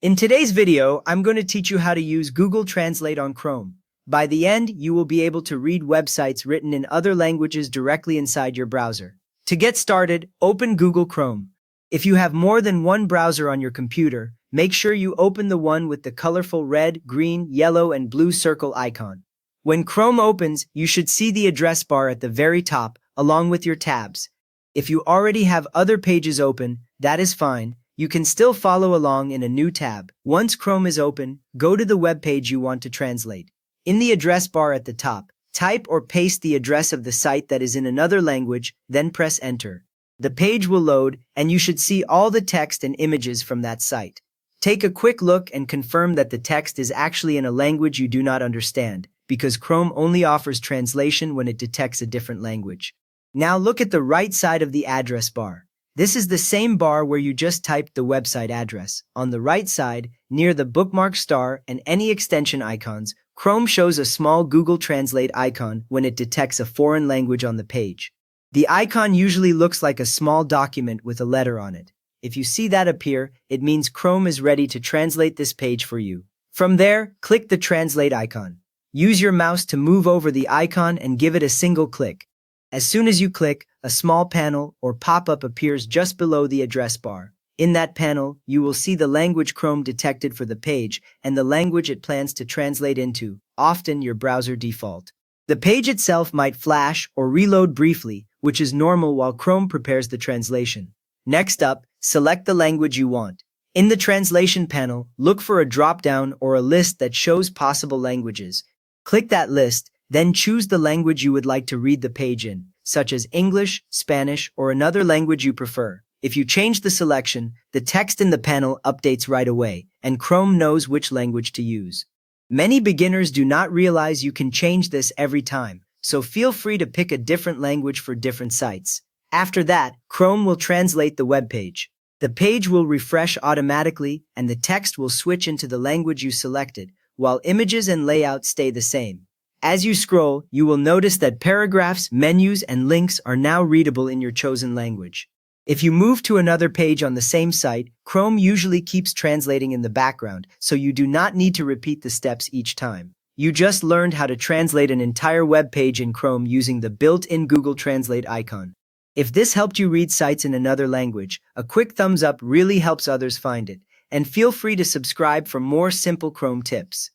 In today's video, I'm going to teach you how to use Google Translate on Chrome. By the end, you will be able to read websites written in other languages directly inside your browser. To get started, open Google Chrome. If you have more than one browser on your computer, make sure you open the one with the colorful red, green, yellow, and blue circle icon. When Chrome opens, you should see the address bar at the very top, along with your tabs. If you already have other pages open, that is fine. You can still follow along in a new tab. Once Chrome is open, go to the web page you want to translate. In the address bar at the top, type or paste the address of the site that is in another language, then press enter. The page will load, and you should see all the text and images from that site. Take a quick look and confirm that the text is actually in a language you do not understand, because Chrome only offers translation when it detects a different language. Now look at the right side of the address bar. This is the same bar where you just typed the website address. On the right side, near the bookmark star and any extension icons, Chrome shows a small Google Translate icon when it detects a foreign language on the page. The icon usually looks like a small document with a letter on it. If you see that appear, it means Chrome is ready to translate this page for you. From there, click the Translate icon. Use your mouse to move over the icon and give it a single click. As soon as you click, a small panel or pop-up appears just below the address bar. In that panel, you will see the language Chrome detected for the page and the language it plans to translate into, often your browser default. The page itself might flash or reload briefly, which is normal while Chrome prepares the translation. Next up, select the language you want. In the translation panel, look for a drop-down or a list that shows possible languages. Click that list, then choose the language you would like to read the page in, such as English, Spanish, or another language you prefer. If you change the selection, the text in the panel updates right away, and Chrome knows which language to use. Many beginners do not realize you can change this every time, so feel free to pick a different language for different sites. After that, Chrome will translate the web page. The page will refresh automatically, and the text will switch into the language you selected, while images and layout stay the same. As you scroll, you will notice that paragraphs, menus, and links are now readable in your chosen language. If you move to another page on the same site, Chrome usually keeps translating in the background, so you do not need to repeat the steps each time. You just learned how to translate an entire web page in Chrome using the built-in Google Translate icon. If this helped you read sites in another language, a quick thumbs up really helps others find it, and feel free to subscribe for more simple Chrome tips.